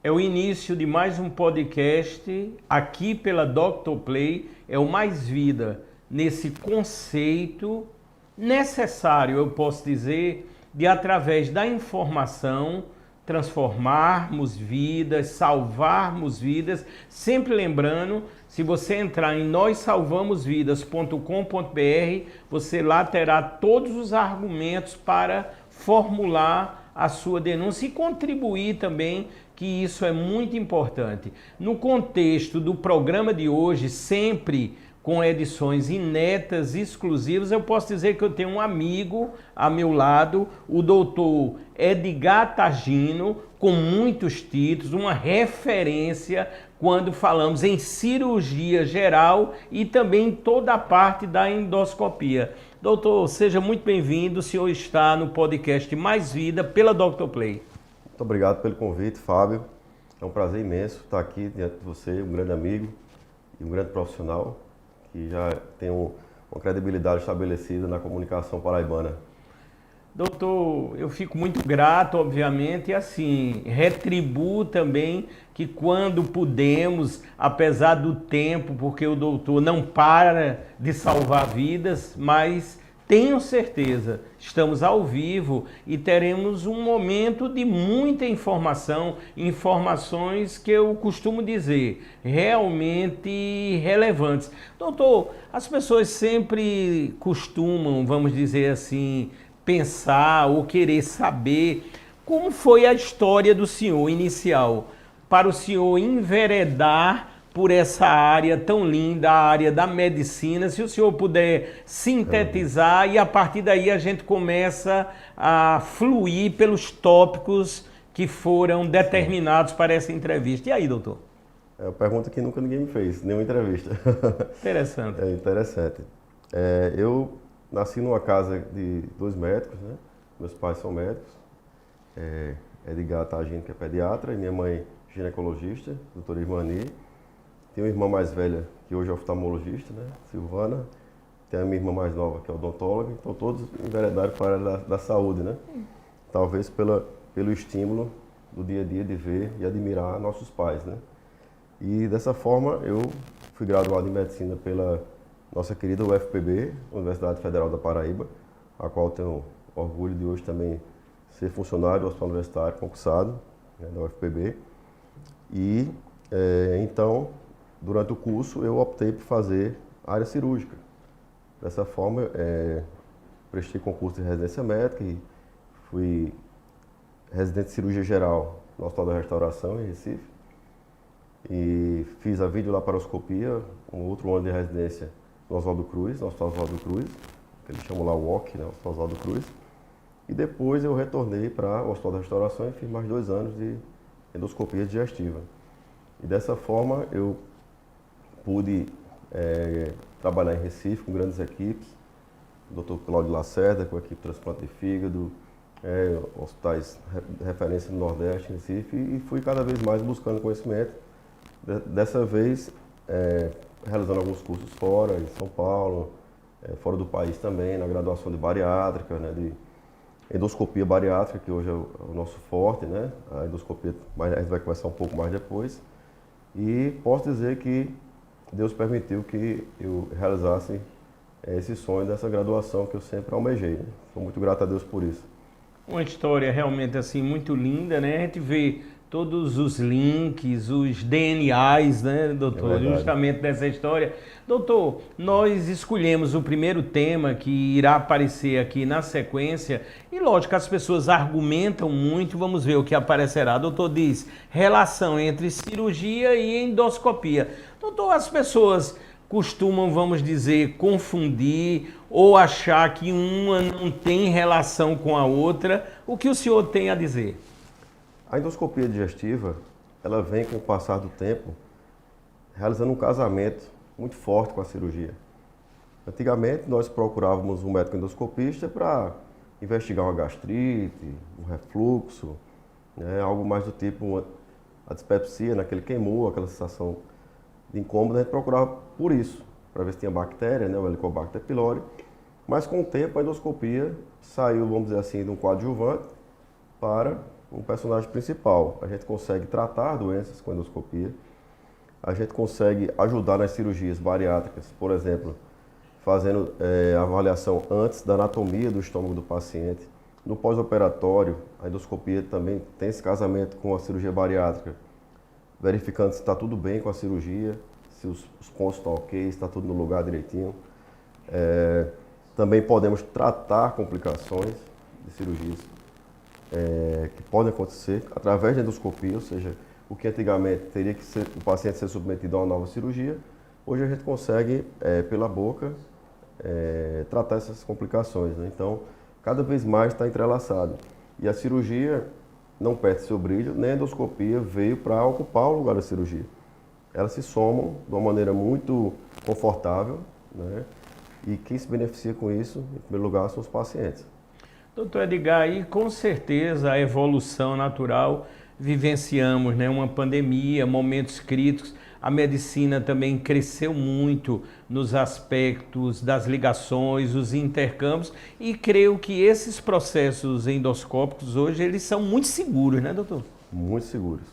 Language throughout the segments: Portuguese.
É o início de mais um podcast aqui pela Dr. Play, é o Mais Vida, nesse conceito necessário, eu posso dizer, de através da informação transformarmos vidas, salvarmos vidas, sempre lembrando, se você entrar em nóssalvamosvidas.com.br, você lá terá todos os argumentos para formular a sua denúncia e contribuir também, que isso é muito importante. No contexto do programa de hoje, sempre com edições inéditas, exclusivas, eu posso dizer que eu tenho um amigo a meu lado, o doutor Edgar Tagino, com muitos títulos, uma referência quando falamos em cirurgia geral e também em toda a parte da endoscopia. Doutor, seja muito bem-vindo, o senhor está no podcast Mais Vida pela Dr. Play. Muito obrigado pelo convite, Fábio. É um prazer imenso estar aqui diante de você, um grande amigo e um grande profissional que já tem uma credibilidade estabelecida na comunicação paraibana. Doutor, eu fico muito grato, obviamente, e assim, retribuo também que quando pudemos, apesar do tempo, porque o doutor não para de salvar vidas, mas tenho certeza, estamos ao vivo e teremos um momento de muita informação, informações que eu costumo dizer, realmente relevantes. Doutor, as pessoas sempre costumam, vamos dizer assim, pensar ou querer saber como foi a história do senhor inicial, para o senhor enveredar por essa área tão linda, a área da medicina. Se o senhor puder sintetizar e a partir daí a gente começa a fluir pelos tópicos que foram determinados para essa entrevista. E aí, doutor? É uma pergunta que nunca ninguém me fez, nenhuma entrevista. Interessante. É interessante. Eu nasci numa casa de 2 médicos, né? Meus pais são médicos. Edgar Tagino, que é pediatra, e minha mãe ginecologista, doutora Irmani. Tenho uma irmã mais velha, que hoje é oftalmologista, né? Silvana. Tenho a minha irmã mais nova, que é odontóloga. Então todos enveredaram para a área da saúde, né? Talvez pelo estímulo do dia a dia de ver e admirar nossos pais, né? E dessa forma eu fui graduado em medicina pela nossa querida UFPB, Universidade Federal da Paraíba, a qual tenho orgulho de hoje também ser funcionário do Hospital Universitário concursado, né, da UFPB. E então, durante o curso, eu optei por fazer área cirúrgica. Dessa forma, prestei concurso de residência médica e fui residente de cirurgia geral no Hospital da Restauração, em Recife. E fiz a videolaparoscopia, um outro ano de residência no Oswaldo Cruz, no Hospital Oswaldo Cruz, que eles chamam lá o OC, né, o Hospital Oswaldo Cruz. E depois eu retornei para o Hospital da Restauração e fiz mais 2 anos de endoscopia digestiva. E dessa forma eu pude trabalhar em Recife com grandes equipes, o Dr. Cláudio Lacerda com a equipe de transplante de fígado, hospitais de referência no Nordeste, em Recife, e fui cada vez mais buscando conhecimento. Dessa vez, realizando alguns cursos fora, em São Paulo, fora do país também, na graduação de bariátrica, né, de endoscopia bariátrica, que hoje é o nosso forte, né, a endoscopia, mas a gente vai conversar um pouco mais depois. E posso dizer que Deus permitiu que eu realizasse esse sonho dessa graduação que eu sempre almejei, né? Sou muito grato a Deus por isso. Uma história realmente assim muito linda, né? A gente vê todos os links, os DNAs, né, doutor? Justamente dessa história. Doutor, nós escolhemos o primeiro tema que irá aparecer aqui na sequência e, lógico, as pessoas argumentam muito, vamos ver o que aparecerá. Doutor diz, relação entre cirurgia e endoscopia. Doutor, as pessoas costumam, vamos dizer, confundir ou achar que uma não tem relação com a outra. O que o senhor tem a dizer? A endoscopia digestiva, ela vem com o passar do tempo realizando um casamento muito forte com a cirurgia. Antigamente nós procurávamos um médico endoscopista para investigar uma gastrite, um refluxo, né, algo mais do tipo a dispepsia, naquele queimou, aquela sensação de incômodo, a gente procurava por isso, para ver se tinha bactéria, né, o Helicobacter pylori. Mas com o tempo a endoscopia saiu, vamos dizer assim, de um coadjuvante para um personagem principal. A gente consegue tratar doenças com endoscopia, a gente consegue ajudar nas cirurgias bariátricas, por exemplo, fazendo a avaliação antes da anatomia do estômago do paciente. No pós-operatório, a endoscopia também tem esse casamento com a cirurgia bariátrica, verificando se está tudo bem com a cirurgia, se os pontos estão ok, se está tudo no lugar direitinho. Também podemos tratar complicações de cirurgias que podem acontecer através da endoscopia, ou seja, o que antigamente teria que ser o paciente ser submetido a uma nova cirurgia, hoje a gente consegue, pela boca, tratar essas complicações, né? Então, cada vez mais está entrelaçado. E a cirurgia não perde seu brilho, nem a endoscopia veio para ocupar o lugar da cirurgia. Elas se somam de uma maneira muito confortável, né? E quem se beneficia com isso, em primeiro lugar, são os pacientes. Doutor Edgar, aí com certeza a evolução natural, vivenciamos, né, uma pandemia, momentos críticos, a medicina também cresceu muito nos aspectos das ligações, os intercâmbios, e creio que esses processos endoscópicos hoje, eles são muito seguros, né, doutor? Muito seguros.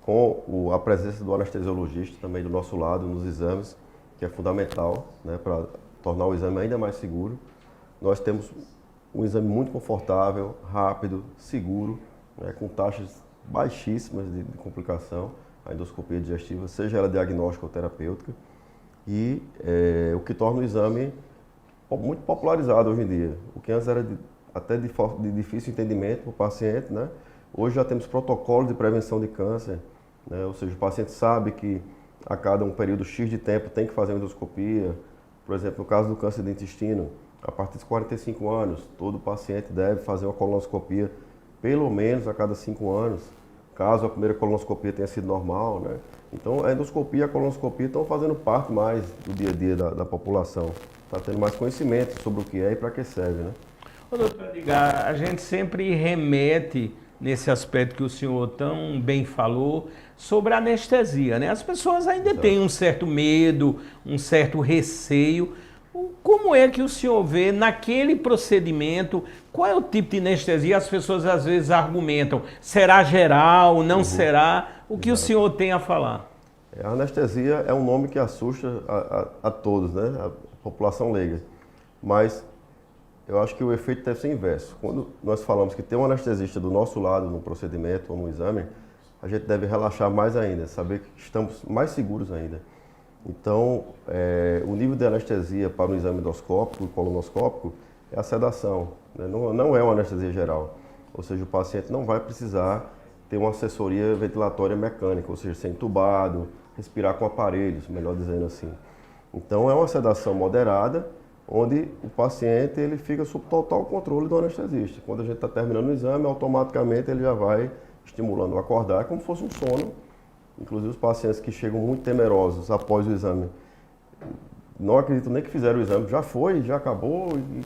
Com a presença do anestesiologista também do nosso lado nos exames, que é fundamental, né, para tornar o exame ainda mais seguro. Nós temos um exame muito confortável, rápido, seguro, né, com taxas baixíssimas de complicação, a endoscopia digestiva, seja ela diagnóstica ou terapêutica, e o que torna o exame muito popularizado hoje em dia. O que antes era até de difícil entendimento para o paciente, né? Hoje já temos protocolos de prevenção de câncer, né? Ou seja, o paciente sabe que a cada um período X de tempo tem que fazer uma endoscopia. Por exemplo, no caso do câncer do intestino, a partir dos 45 anos, todo paciente deve fazer uma colonoscopia pelo menos a cada 5 anos, caso a primeira colonoscopia tenha sido normal, né? Então, a endoscopia e a colonoscopia estão fazendo parte mais do dia a dia da população. Está tendo mais conhecimento sobre o que é e para que serve, né? Ô, doutor Edgar, a gente sempre remete nesse aspecto que o senhor tão bem falou, sobre a anestesia, né? As pessoas ainda têm um certo medo, um certo receio. Como é que o senhor vê naquele procedimento, qual é o tipo de anestesia? As pessoas às vezes argumentam, será geral, não será? O que o senhor tem a falar? A anestesia é um nome que assusta a todos, né? A população leiga. Mas eu acho que o efeito deve ser inverso. Quando nós falamos que tem um anestesista do nosso lado no procedimento ou no exame, a gente deve relaxar mais ainda, saber que estamos mais seguros ainda. Então, o nível de anestesia para um exame endoscópico e colonoscópico é a sedação, né? Não é uma anestesia geral. Ou seja, o paciente não vai precisar ter uma assessoria ventilatória mecânica, ou seja, ser entubado, respirar com aparelhos, melhor dizendo assim. Então, é uma sedação moderada, onde o paciente ele fica sob total controle do anestesista. Quando a gente está terminando o exame, automaticamente ele já vai estimulando o acordar, como se fosse um sono. Inclusive os pacientes que chegam muito temerosos após o exame, não acreditam nem que fizeram o exame, já foi, já acabou, e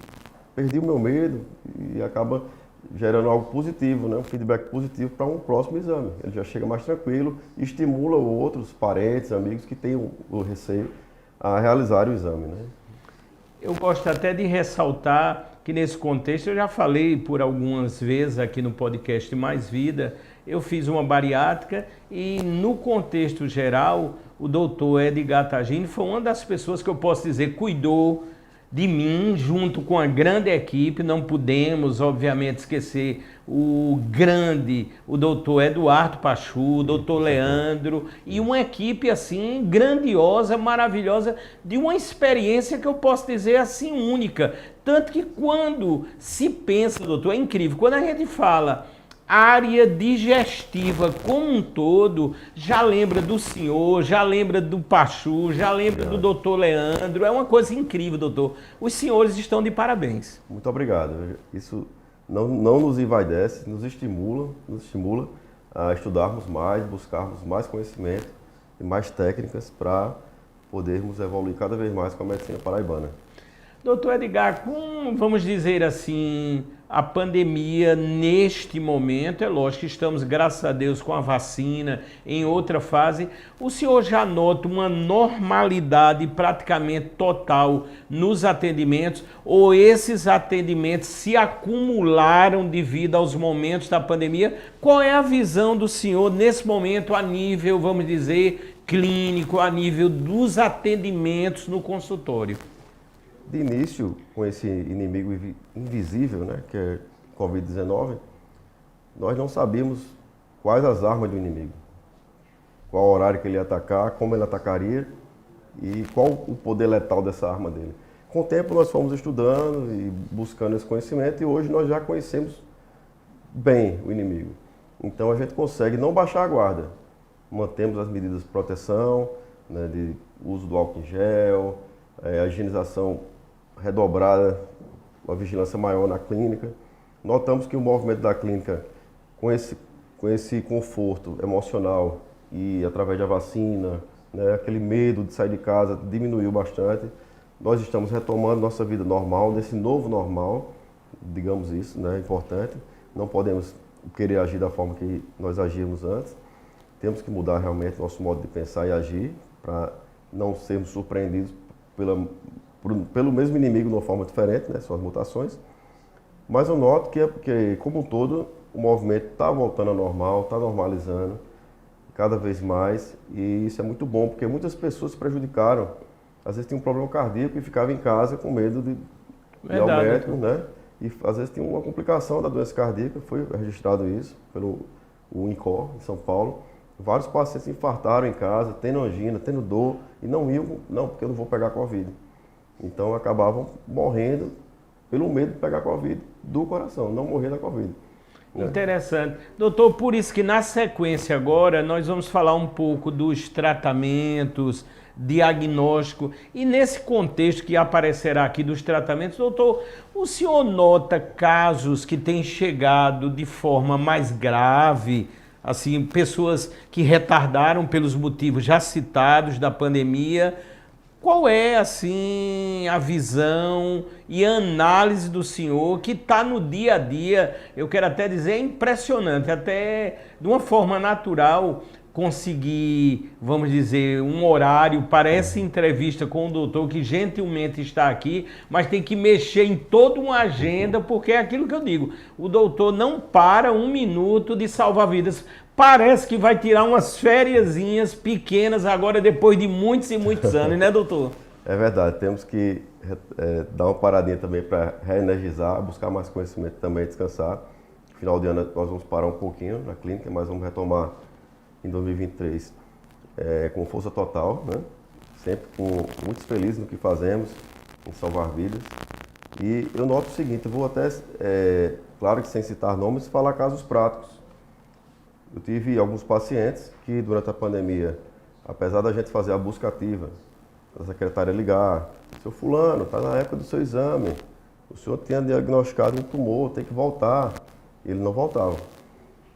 perdi o meu medo, e acaba gerando algo positivo, né? Um feedback positivo para um próximo exame. Ele já chega mais tranquilo e estimula outros parentes, amigos que têm o receio a realizar o exame, né? Eu gosto até de ressaltar que nesse contexto, eu já falei por algumas vezes aqui no podcast Mais Vida, eu fiz uma bariátrica e no contexto geral, o doutor Edgar Tagini foi uma das pessoas que eu posso dizer cuidou de mim junto com a grande equipe. Não podemos, obviamente, esquecer o doutor Eduardo Pachu, o doutor Leandro e uma equipe assim grandiosa, maravilhosa, de uma experiência que eu posso dizer assim única. Tanto que quando se pensa, doutor, é incrível, quando a gente fala área digestiva como um todo, já lembra do senhor, já lembra do Pachu, já lembra do doutor Leandro. É uma coisa incrível, doutor. Os senhores estão de parabéns. Muito obrigado. Isso não nos envaidece, nos estimula a estudarmos mais, buscarmos mais conhecimento e mais técnicas para podermos evoluir cada vez mais com a medicina paraibana. Doutor Edgar, com, vamos dizer assim, a pandemia neste momento, é lógico que estamos, graças a Deus, com a vacina em outra fase, o senhor já nota uma normalidade praticamente total nos atendimentos ou esses atendimentos se acumularam devido aos momentos da pandemia? Qual é a visão do senhor nesse momento a nível, vamos dizer, clínico, a nível dos atendimentos no consultório? De início, com esse inimigo invisível, né, que é Covid-19, nós não sabíamos quais as armas do inimigo, qual horário que ele ia atacar, como ele atacaria e qual o poder letal dessa arma dele. Com o tempo nós fomos estudando e buscando esse conhecimento e hoje nós já conhecemos bem o inimigo. Então a gente consegue não baixar a guarda, mantemos as medidas de proteção, né, de uso do álcool em gel, a higienização redobrada, uma vigilância maior na clínica. Notamos que o movimento da clínica, com esse conforto emocional e através da vacina, né, aquele medo de sair de casa diminuiu bastante. Nós estamos retomando nossa vida normal, nesse novo normal, digamos isso, né, importante. Não podemos querer agir da forma que nós agíamos antes. Temos que mudar realmente nosso modo de pensar e agir para não sermos surpreendidos pelo mesmo inimigo de uma forma diferente, né, são as mutações. Mas eu noto que como um todo, o movimento está voltando ao normal, está normalizando cada vez mais. E isso é muito bom, porque muitas pessoas se prejudicaram. Às vezes tinha um problema cardíaco e ficava em casa com medo de ir ao médico, né? E às vezes tinha uma complicação da doença cardíaca, foi registrado isso pelo INCOR, em São Paulo. Vários pacientes infartaram em casa, tendo angina, tendo dor, e não iam, não, porque eu não vou pegar Covid. Então acabavam morrendo pelo medo de pegar Covid do coração, não morrer da Covid. Né? Interessante. Doutor, por isso que na sequência agora nós vamos falar um pouco dos tratamentos, diagnóstico, e nesse contexto que aparecerá aqui dos tratamentos, doutor, o senhor nota casos que têm chegado de forma mais grave, assim, pessoas que retardaram pelos motivos já citados da pandemia? Qual é, assim, a visão e a análise do senhor que está no dia a dia? Eu quero até dizer, é impressionante, até de uma forma natural, conseguir, vamos dizer, um horário para essa entrevista com o doutor, que gentilmente está aqui, mas tem que mexer em toda uma agenda, porque é aquilo que eu digo, o doutor não para um minuto de salvar vidas. Parece que vai tirar umas fériasinhas pequenas agora, depois de muitos e muitos anos, né, doutor? É verdade, temos que dar uma paradinha também para reenergizar, buscar mais conhecimento também, descansar. No final de ano nós vamos parar um pouquinho na clínica, mas vamos retomar em 2023 com força total, né? Sempre muito feliz no que fazemos, em salvar vidas. E eu noto o seguinte, eu vou até, claro que sem citar nomes, falar casos práticos. Eu tive alguns pacientes que durante a pandemia, apesar da gente fazer a busca ativa, da secretária ligar, seu fulano, está na época do seu exame, o senhor tinha diagnosticado um tumor, tem que voltar. Ele não voltava.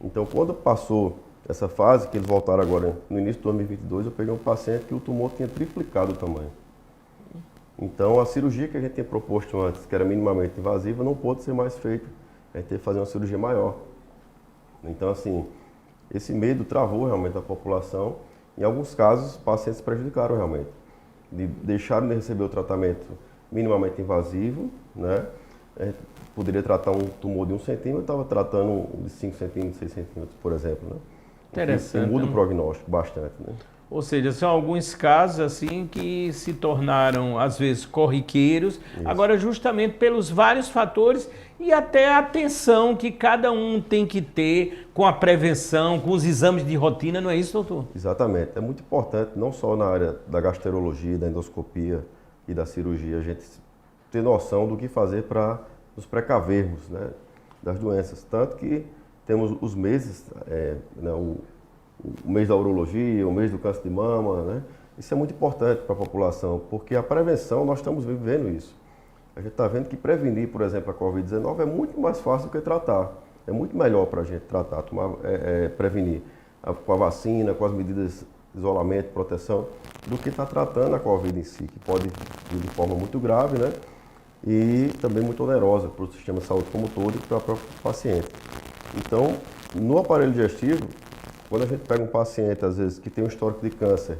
Então quando passou essa fase, que eles voltaram agora no início de 2022, eu peguei um paciente que o tumor tinha triplicado o tamanho. Então a cirurgia que a gente tinha proposto antes, que era minimamente invasiva, não pôde ser mais feita. A gente teve que fazer uma cirurgia maior. Então assim, esse medo travou realmente a população. Em alguns casos, os pacientes se prejudicaram realmente. Deixaram de receber o tratamento minimamente invasivo, né? A gente poderia tratar um tumor de 1 centímetro, estava tratando um de 5 centímetros, 6 centímetros, por exemplo, né? Interessante. E muda o prognóstico bastante, né? Ou seja, são alguns casos assim que se tornaram, às vezes, corriqueiros, isso. Agora justamente pelos vários fatores e até a atenção que cada um tem que ter com a prevenção, com os exames de rotina, não é isso, doutor? Exatamente. É muito importante, não só na área da gastroenterologia, da endoscopia e da cirurgia, a gente ter noção do que fazer para nos precavermos, né, das doenças. Tanto que temos os meses, né, o mês da urologia, o mês do câncer de mama, né? Isso é muito importante para a população, porque a prevenção, nós estamos vivendo isso. A gente está vendo que prevenir, por exemplo, a Covid-19 é muito mais fácil do que tratar. É muito melhor para a gente tratar, prevenir com a vacina, com as medidas de isolamento, proteção, do que estar tratando a Covid em si, que pode vir de forma muito grave, né? e também muito onerosa para o sistema de saúde como um todo e para o próprio paciente. Então, no aparelho digestivo, quando a gente pega um paciente, às vezes, que tem um histórico de câncer,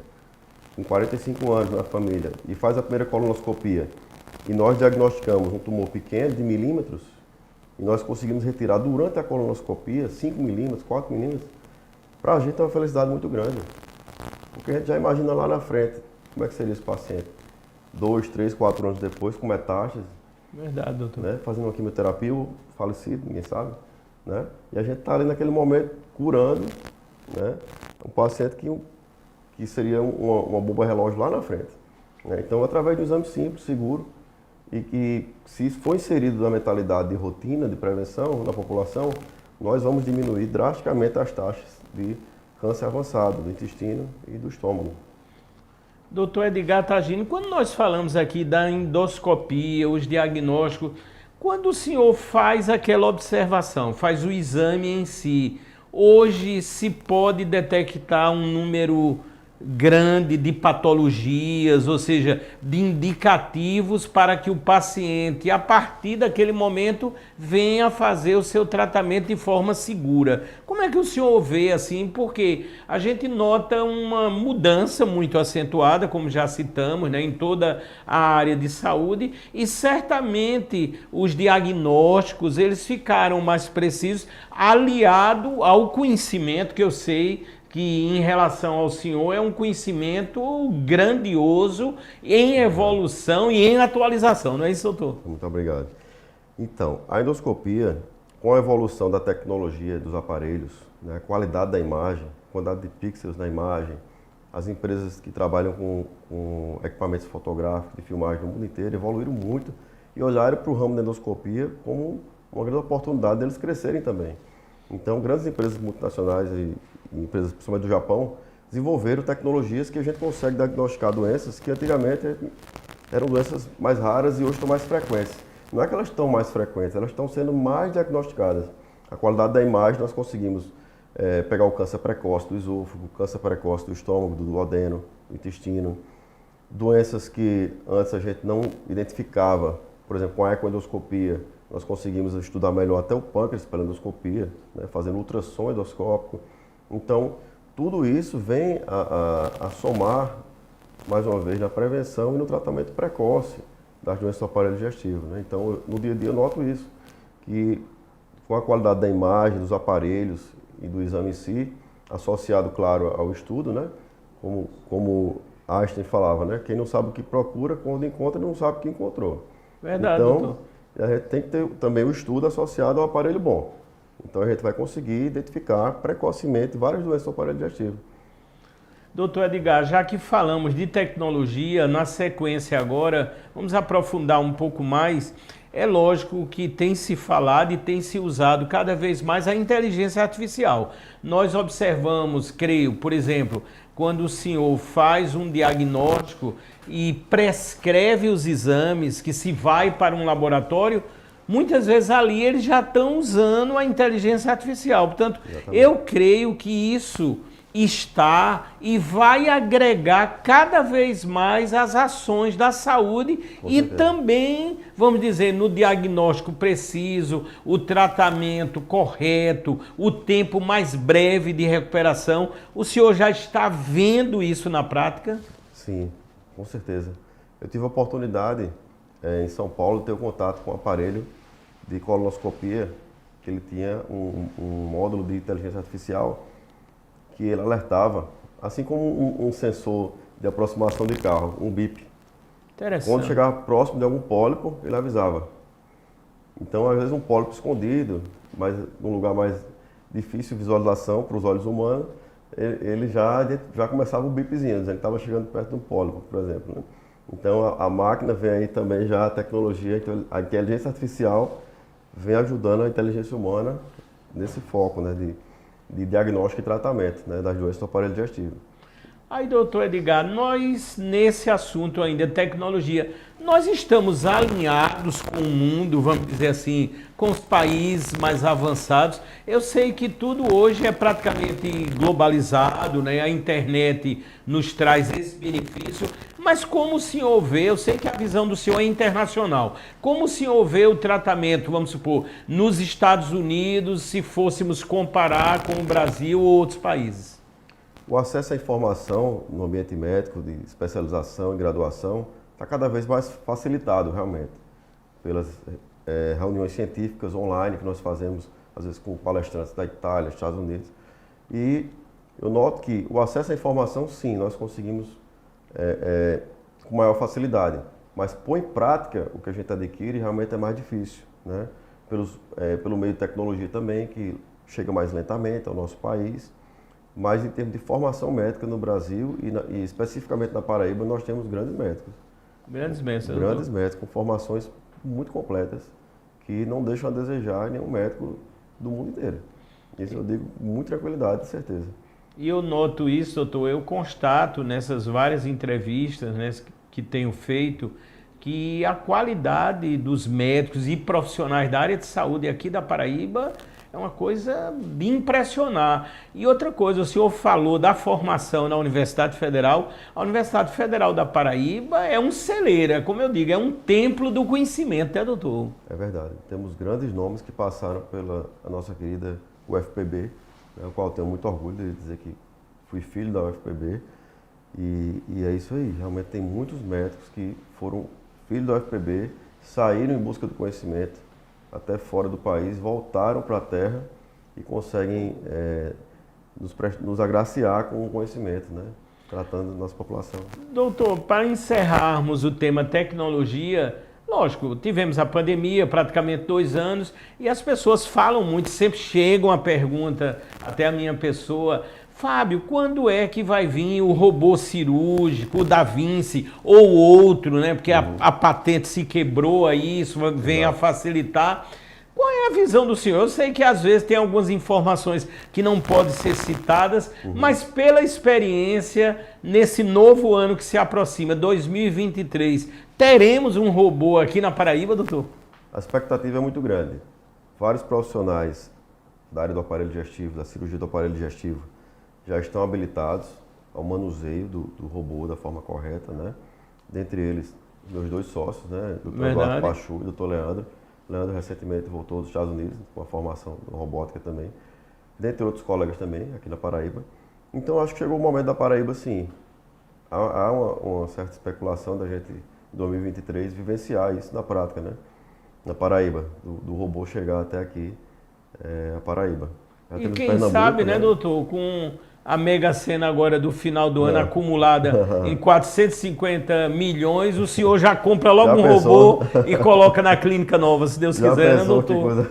com 45 anos na família, e faz a primeira colonoscopia, e nós diagnosticamos um tumor pequeno, de milímetros, e nós conseguimos retirar durante a colonoscopia 5 milímetros, 4 milímetros, para a gente é uma felicidade muito grande. Porque a gente já imagina lá na frente como é que seria esse paciente. 2, 3, 4 anos depois, com metástase. Verdade, doutor. Né? Fazendo uma quimioterapia, ou falecido, ninguém sabe. Né? E a gente está ali naquele momento curando, né? Um paciente que seria uma bomba relógio lá na frente. Né? Então, através de um exame simples, seguro, e que se for inserido na mentalidade de rotina, de prevenção na população, nós vamos diminuir drasticamente as taxas de câncer avançado do intestino e do estômago. Doutor Edgar Tagino, quando nós falamos aqui da endoscopia, os diagnósticos, quando o senhor faz aquela observação, faz o exame em si, hoje se pode detectar um número grande de patologias, ou seja, de indicativos para que o paciente, a partir daquele momento, venha fazer o seu tratamento de forma segura. Como é que o senhor vê assim? Porque a gente nota uma mudança muito acentuada, como já citamos, né, em toda a área de saúde, e certamente os diagnósticos eles ficaram mais precisos, aliado ao conhecimento que eu sei que em relação ao senhor é um conhecimento grandioso em evolução e em atualização, não é isso, doutor? Muito obrigado. Então, a endoscopia, com a evolução da tecnologia dos aparelhos, né, a qualidade da imagem, quantidade de pixels na imagem, as empresas que trabalham com equipamentos fotográficos de filmagem no mundo inteiro evoluíram muito e olharam para o ramo da endoscopia como uma grande oportunidade deles crescerem também. Então, grandes empresas multinacionais e empresas, principalmente do Japão, desenvolveram tecnologias que a gente consegue diagnosticar doenças que antigamente eram doenças mais raras e hoje estão mais frequentes. Não é que elas estão mais frequentes, elas estão sendo mais diagnosticadas. A qualidade da imagem, nós conseguimos pegar o câncer precoce do esôfago, câncer precoce do estômago, do duodeno, do intestino. Doenças que antes a gente não identificava, por exemplo, com a ecoendoscopia, nós conseguimos estudar melhor até o pâncreas pela endoscopia, né, fazendo ultrassom endoscópico. Então, tudo isso vem a somar, mais uma vez, na prevenção e no tratamento precoce das doenças do aparelho digestivo. Né? Então, no dia a dia eu noto isso, que com a qualidade da imagem, dos aparelhos e do exame em si, associado, claro, ao estudo, né? Como Einstein falava, né? Quem não sabe o que procura, quando encontra, não sabe o que encontrou. Verdade, então, doutor. A gente tem que ter também o estudo associado ao aparelho bom. Então a gente vai conseguir identificar precocemente várias doenças do aparelho digestivo. Doutor Edgar, já que falamos de tecnologia, na sequência agora, vamos aprofundar um pouco mais. É lógico que tem se falado e tem se usado cada vez mais a inteligência artificial. Nós observamos, creio, por exemplo, quando o senhor faz um diagnóstico e prescreve os exames, que se vai para um laboratório, muitas vezes ali eles já estão usando a inteligência artificial. Portanto, exatamente, eu creio que isso está e vai agregar cada vez mais as ações da saúde e também, vamos dizer, no diagnóstico preciso, o tratamento correto, o tempo mais breve de recuperação. O senhor já está vendo isso na prática? Sim, com certeza. Eu tive a oportunidade em São Paulo de ter contato com um aparelho de colonoscopia, que ele tinha um módulo de inteligência artificial que ele alertava, assim como um sensor de aproximação de carro, um bip. Interessante. Quando chegava próximo de algum pólipo, ele avisava. Então, às vezes um pólipo escondido, mas num lugar mais difícil de visualização para os olhos humanos, ele já começava o bipzinho, dizendo que estava chegando perto de um pólipo, por exemplo. Né? Então, a máquina vem aí também já a tecnologia, a inteligência artificial vem ajudando a inteligência humana nesse foco, né, de diagnóstico e tratamento, né, das doenças do aparelho digestivo. Aí, doutor Edgar, nós, nesse assunto ainda, tecnologia, nós estamos alinhados com o mundo, vamos dizer assim, com os países mais avançados. Eu sei que tudo hoje é praticamente globalizado, né? A internet nos traz esse benefício, mas como o senhor vê, eu sei que a visão do senhor é internacional, como o senhor vê o tratamento, vamos supor, nos Estados Unidos, se fôssemos comparar com o Brasil ou outros países? O acesso à informação no ambiente médico, de especialização e graduação, está cada vez mais facilitado, realmente, pelas reuniões científicas online que nós fazemos, às vezes com palestrantes da Itália, Estados Unidos. E eu noto que o acesso à informação, sim, nós conseguimos com maior facilidade, mas pôr em prática o que a gente adquire realmente é mais difícil, né? Pelo meio de tecnologia também, que chega mais lentamente ao nosso país. Mas em termos de formação médica no Brasil e especificamente na Paraíba, nós temos grandes médicos. Grandes médicos. Grandes médicos com formações muito completas que não deixam a desejar nenhum médico do mundo inteiro. Isso eu digo com muita tranquilidade, de certeza. E eu noto isso, doutor, eu constato nessas várias entrevistas, né, que tenho feito, que a qualidade dos médicos e profissionais da área de saúde aqui da Paraíba é uma coisa de impressionar. E outra coisa, o senhor falou da formação na Universidade Federal. A Universidade Federal da Paraíba é um celeiro, como eu digo, é um templo do conhecimento, né, doutor? É verdade. Temos grandes nomes que passaram pela nossa querida UFPB, né, o qual eu tenho muito orgulho de dizer que fui filho da UFPB. E é isso aí. Realmente tem muitos médicos que foram filhos da UFPB, saíram em busca do conhecimento, até fora do país, voltaram para a terra e conseguem nos agraciar com o conhecimento, né? Tratando da nossa população. Doutor, para encerrarmos o tema tecnologia, lógico, tivemos a pandemia, praticamente 2 anos, e as pessoas falam muito, sempre chegam a pergunta até a minha pessoa: Fábio, quando é que vai vir o robô cirúrgico, o Da Vinci ou outro, né? Porque a patente se quebrou aí, isso vem a facilitar. Qual é a visão do senhor? Eu sei que às vezes tem algumas informações que não podem ser citadas, mas pela experiência, nesse novo ano que se aproxima, 2023, teremos um robô aqui na Paraíba, doutor? A expectativa é muito grande. Vários profissionais da área do aparelho digestivo, da cirurgia do aparelho digestivo, já estão habilitados ao manuseio do robô da forma correta, né? Dentre eles, meus 2 sócios, né? O Dr. Eduardo Pachu e o Dr. Leandro. Leandro recentemente voltou dos Estados Unidos com a formação em robótica também, dentre outros colegas também, aqui na Paraíba. Então acho que chegou o momento da Paraíba, sim. Há uma certa especulação da gente, em 2023, vivenciar isso na prática, né? Na Paraíba, do robô chegar até aqui, a Paraíba. E quem sabe, né, doutor, com a Mega Sena agora do final do ano acumulada em 450 milhões, o senhor já compra logo um robô e coloca na clínica nova, se Deus quiser, né, doutor?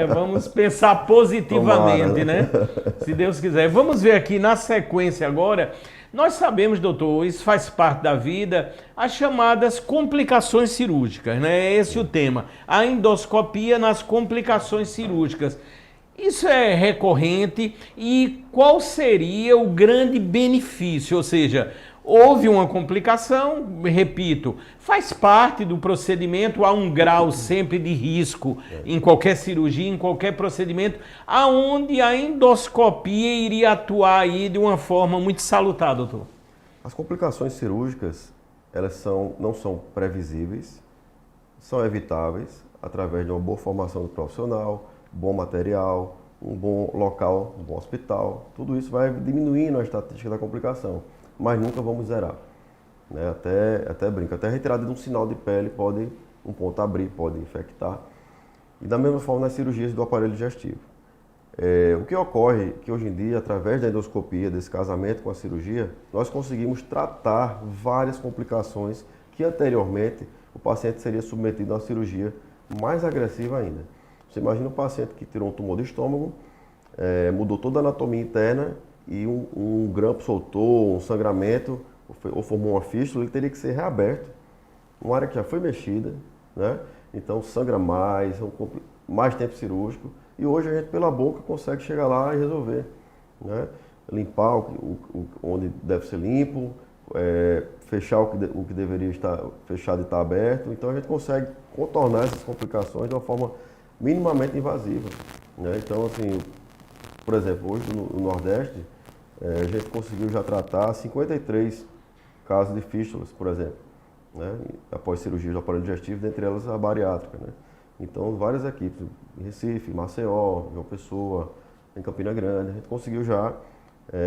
Vamos pensar positivamente, né? Se Deus quiser. Vamos ver aqui na sequência agora. Nós sabemos, doutor, isso faz parte da vida, as chamadas complicações cirúrgicas, né? Esse é o tema. A endoscopia nas complicações cirúrgicas. Isso é recorrente e qual seria o grande benefício? Ou seja, houve uma complicação, repito, faz parte do procedimento, há um grau sempre de risco em qualquer cirurgia, em qualquer procedimento, aonde a endoscopia iria atuar aí de uma forma muito salutar, doutor? As complicações cirúrgicas, elas não são previsíveis, são evitáveis através de uma boa formação do profissional, bom material, um bom local, um bom hospital. Tudo isso vai diminuindo a estatística da complicação, mas nunca vamos zerar, né? Até brinco, até a retirada de um sinal de pele pode um ponto abrir, pode infectar. E da mesma forma nas cirurgias do aparelho digestivo. O que ocorre é que hoje em dia, através da endoscopia, desse casamento com a cirurgia, nós conseguimos tratar várias complicações que anteriormente o paciente seria submetido a uma cirurgia mais agressiva ainda. Você imagina um paciente que tirou um tumor de estômago, mudou toda a anatomia interna e um grampo soltou, um sangramento, ou formou uma fístula, ele teria que ser reaberto. Uma área que já foi mexida, né? Então sangra mais tempo cirúrgico. E hoje a gente pela boca consegue chegar lá e resolver, né? limpar onde deve ser limpo, fechar o que deveria estar fechado e estar aberto. Então a gente consegue contornar essas complicações de uma forma minimamente invasiva, né? Então, assim, por exemplo, hoje no Nordeste, a gente conseguiu já tratar 53 casos de fístulas, por exemplo, né? Após cirurgia do aparelho digestivo, dentre elas a bariátrica, né? Então, várias equipes, em Recife, Maceió, João Pessoa, em Campina Grande, a gente conseguiu já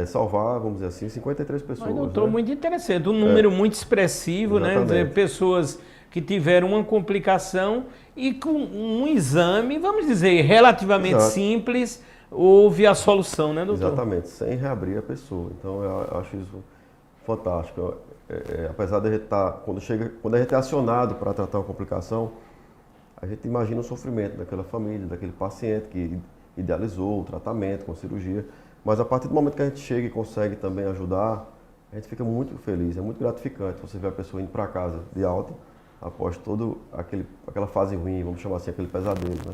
salvar, vamos dizer assim, 53 pessoas. Mas, doutor, né? muito interessante, um número muito expressivo, né? Quer dizer, pessoas que tiveram uma complicação e com um exame, vamos dizer, relativamente simples, houve a solução, né, doutor? Exatamente, sem reabrir a pessoa. Então, eu acho isso fantástico. Apesar de a gente estar, quando a gente é acionado para tratar uma complicação, a gente imagina o sofrimento daquela família, daquele paciente que idealizou o tratamento com a cirurgia. Mas a partir do momento que a gente chega e consegue também ajudar, a gente fica muito feliz, é muito gratificante você ver a pessoa indo para casa de alta após toda aquela fase ruim, vamos chamar assim, aquele pesadelo, né?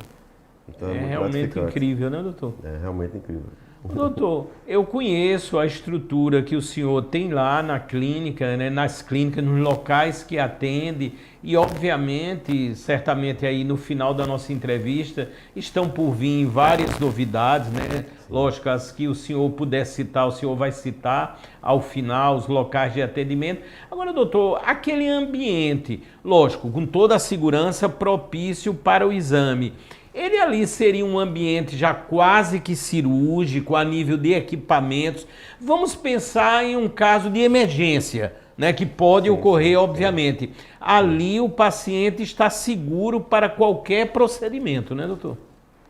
Então, é muito realmente incrível, né, doutor? É realmente incrível. Doutor, eu conheço a estrutura que o senhor tem lá na clínica, né, nas clínicas, nos locais que atende e, obviamente, certamente aí no final da nossa entrevista estão por vir várias novidades, né? Lógico, as que o senhor puder citar, o senhor vai citar ao final, os locais de atendimento. Agora, doutor, aquele ambiente, lógico, com toda a segurança propício para o exame, ele ali seria um ambiente já quase que cirúrgico, a nível de equipamentos. Vamos pensar em um caso de emergência, né, que pode ocorrer, obviamente. Ali o paciente está seguro para qualquer procedimento, né, doutor?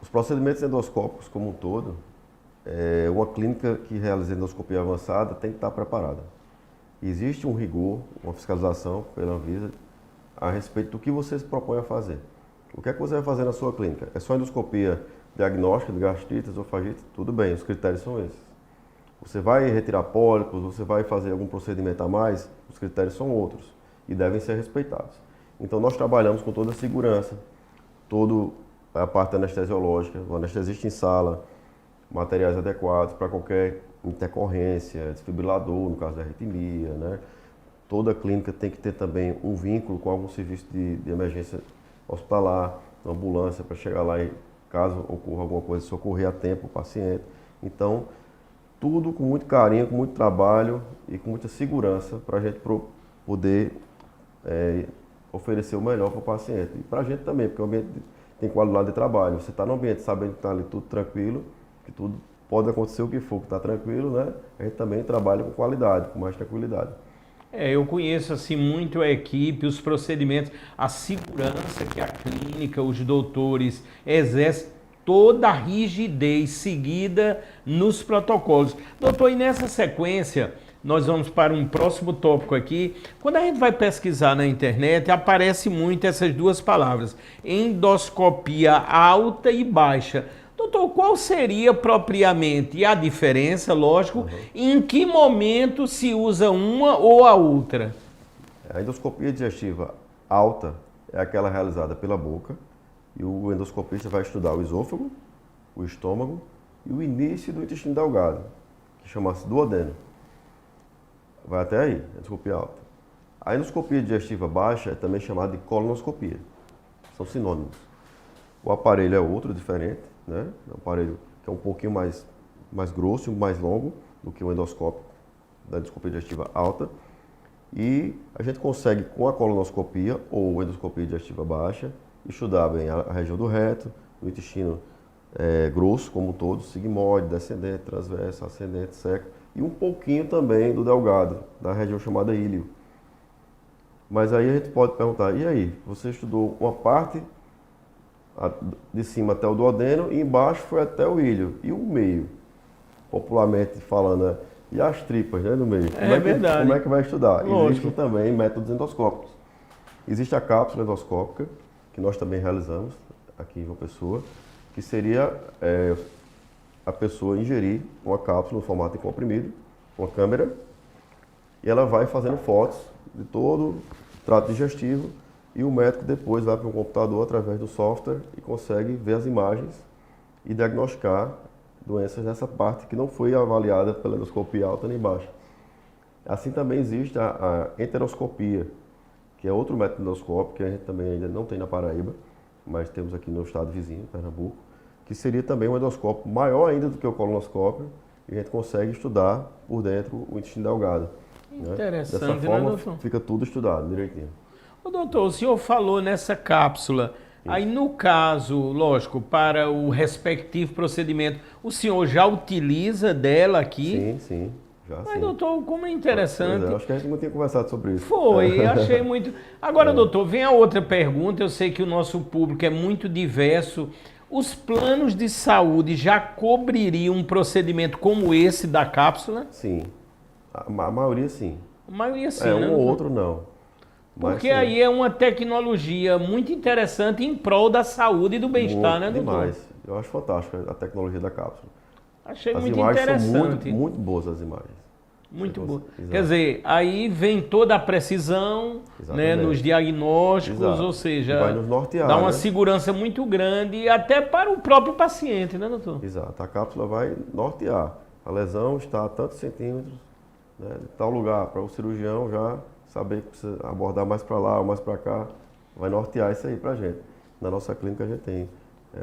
Os procedimentos endoscópicos como um todo, uma clínica que realiza endoscopia avançada tem que estar preparada. Existe um rigor, uma fiscalização pela Anvisa a respeito do que você se propõe a fazer. O que é que você vai fazer na sua clínica? É só endoscopia diagnóstica de gastrite, esofagite? Tudo bem, os critérios são esses. Você vai retirar pólipos, você vai fazer algum procedimento a mais? Os critérios são outros e devem ser respeitados. Então nós trabalhamos com toda a segurança, toda a parte anestesiológica, o anestesista em sala, materiais adequados para qualquer intercorrência, desfibrilador, no caso da arritmia, né? Toda clínica tem que ter também um vínculo com algum serviço de emergência hospitalar, uma ambulância para chegar lá e, caso ocorra alguma coisa, socorrer a tempo o paciente. Então, tudo com muito carinho, com muito trabalho e com muita segurança para a gente poder oferecer o melhor para o paciente. E para a gente também, porque o ambiente tem qualidade de trabalho. Você está no ambiente sabendo que está ali tudo tranquilo, que tudo pode acontecer o que for, que está tranquilo, né? A gente também trabalha com qualidade, com mais tranquilidade. Eu conheço assim muito a equipe, os procedimentos, a segurança que a clínica, os doutores exercem, toda a rigidez seguida nos protocolos. Doutor, e nessa sequência, nós vamos para um próximo tópico aqui. Quando a gente vai pesquisar na internet, aparece muito essas duas palavras, endoscopia alta e baixa. Doutor, qual seria propriamente a diferença, lógico, e em que momento se usa uma ou a outra? A endoscopia digestiva alta é aquela realizada pela boca e o endoscopista vai estudar o esôfago, o estômago e o início do intestino delgado, que chama-se duodeno. Vai até aí, endoscopia alta. A endoscopia digestiva baixa é também chamada de colonoscopia. São sinônimos. O aparelho é outro, diferente, né? É um aparelho que é um pouquinho mais grosso, mais longo do que o endoscópio da endoscopia digestiva alta. E a gente consegue, com a colonoscopia ou endoscopia digestiva baixa, estudar bem a região do reto, do intestino grosso como um todo, sigmoide, descendente, transverso, ascendente, seco, e um pouquinho também do delgado, da região chamada íleo. Mas aí a gente pode perguntar, e aí, você estudou uma parte de cima até o duodeno e embaixo foi até o ilho. E o meio, popularmente falando, e as tripas, né, no meio? Verdade. Como é que vai estudar? Lógico. Existem também métodos endoscópicos. Existe a cápsula endoscópica, que nós também realizamos aqui em João Pessoa, que seria a pessoa ingerir uma cápsula no formato de comprimido, uma câmera, e ela vai fazendo fotos de todo o trato digestivo, e o médico depois vai para um computador através do software e consegue ver as imagens e diagnosticar doenças nessa parte que não foi avaliada pela endoscopia alta nem baixa. Assim também existe a enteroscopia, que é outro método endoscópico que a gente também ainda não tem na Paraíba, mas temos aqui no estado vizinho, Pernambuco, que seria também um endoscópio maior ainda do que o colonoscópio, e a gente consegue estudar por dentro o intestino delgado. Interessante, Dessa forma, né, doutor? fica tudo estudado direitinho. Ô, doutor, o senhor falou nessa cápsula. Aí, no caso, lógico, para o respectivo procedimento, o senhor já utiliza dela aqui? Sim, já Mas, sim. doutor, como é interessante. Pois é, acho que a gente não tinha conversado sobre isso. Foi, achei muito. Agora, doutor, vem a outra pergunta. Eu sei que o nosso público é muito diverso. Os planos de saúde já cobririam um procedimento como esse da cápsula? Sim, a maioria sim. A maioria sim, Um né? ou outro não. Mas, Porque sim, aí é uma tecnologia muito interessante em prol da saúde e do bem-estar, né, doutor? demais. Eu acho fantástico a tecnologia da cápsula. Achei As muito imagens interessante. são muito boas as imagens. Muito bom. Exato. Quer dizer, aí vem toda a precisão, né, Exatamente. nos diagnósticos, Exato. ou E seja, vai nos nortear, dá uma né? segurança muito grande até para o próprio paciente, né, doutor? Exato. A cápsula vai nortear. A lesão está a tantos centímetros, né, de tal lugar, para o cirurgião já saber que precisa abordar mais para lá ou mais para cá. Vai nortear isso aí para a gente. Na nossa clínica a gente tem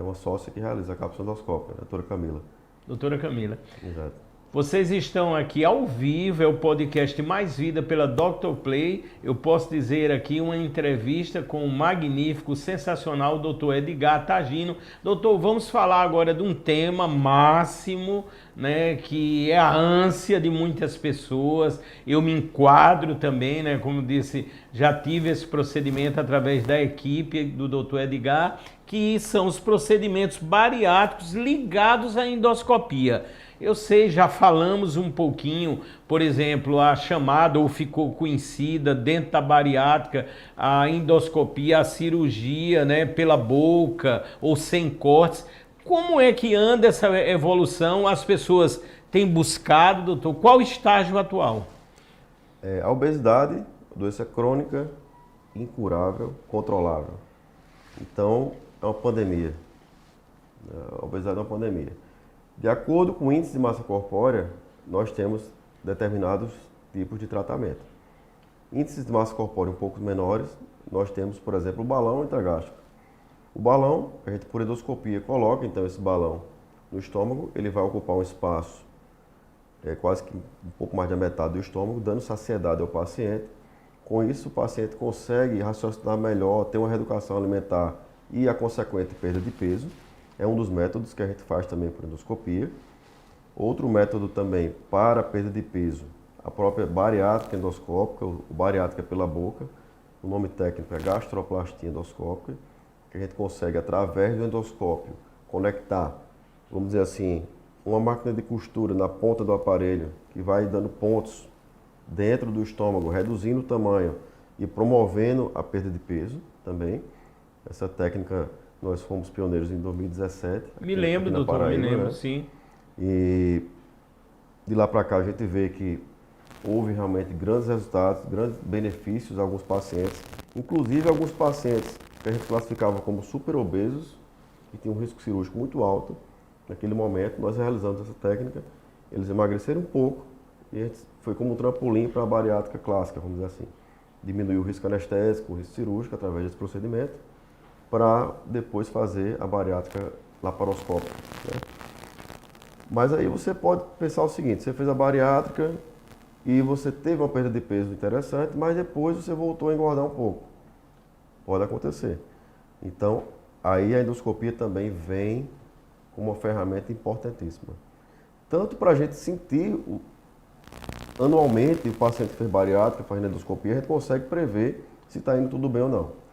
uma sócia que realiza a cápsula endoscópica, a doutora Camila. Doutora Camila. Exato. Vocês estão aqui ao vivo, é o podcast Mais Vida pela Dr. Play. Eu posso dizer aqui uma entrevista com o magnífico, sensacional Dr. Edgar Tagino. Doutor, vamos falar agora de um tema máximo, né, que é a ânsia de muitas pessoas. Eu me enquadro também, né, como disse, já tive esse procedimento através da equipe do Dr. Edgar, que são os procedimentos bariátricos ligados à endoscopia. Eu sei, já falamos um pouquinho, por exemplo, a chamada ou ficou conhecida dentro da bariátrica, a endoscopia, a cirurgia, né, pela boca ou sem cortes. Como é que anda essa evolução? As pessoas têm buscado, doutor? Qual o estágio atual? A obesidade, doença crônica, incurável, controlável. Então, é uma pandemia. A obesidade é uma pandemia. De acordo com o índice de massa corpórea, nós temos determinados tipos de tratamento. Índices de massa corpórea um pouco menores, nós temos, por exemplo, o balão intragástrico. O balão, a gente por endoscopia coloca então esse balão no estômago, ele vai ocupar um espaço quase que um pouco mais da metade do estômago, dando saciedade ao paciente. Com isso, o paciente consegue raciocinar melhor, ter uma reeducação alimentar e a consequente perda de peso. É um dos métodos que a gente faz também por endoscopia. Outro método também para perda de peso, a própria bariátrica endoscópica, o bariátrica pela boca. O nome técnico é gastroplastia endoscópica, que a gente consegue, através do endoscópio, conectar, vamos dizer assim, uma máquina de costura na ponta do aparelho, que vai dando pontos dentro do estômago, reduzindo o tamanho e promovendo a perda de peso também. Essa técnica nós fomos pioneiros em 2017. Me lembro, doutor, Paraíba, me lembro, né? Sim. E de lá para cá a gente vê que houve realmente grandes resultados, grandes benefícios a alguns pacientes, inclusive alguns pacientes que a gente classificava como super obesos, que tinham um risco cirúrgico muito alto. Naquele momento nós realizamos essa técnica, eles emagreceram um pouco e a gente foi como um trampolim para a bariátrica clássica, vamos dizer assim. Diminuiu o risco anestésico, o risco cirúrgico através desse procedimento, para depois fazer a bariátrica laparoscópica, né? Mas aí você pode pensar o seguinte, você fez a bariátrica e você teve uma perda de peso interessante, mas depois você voltou a engordar um pouco. Pode acontecer. Então, aí a endoscopia também vem como uma ferramenta importantíssima. Tanto para a gente sentir, anualmente, o paciente que fez bariátrica, fazendo endoscopia, a gente consegue prever se está indo tudo bem ou não.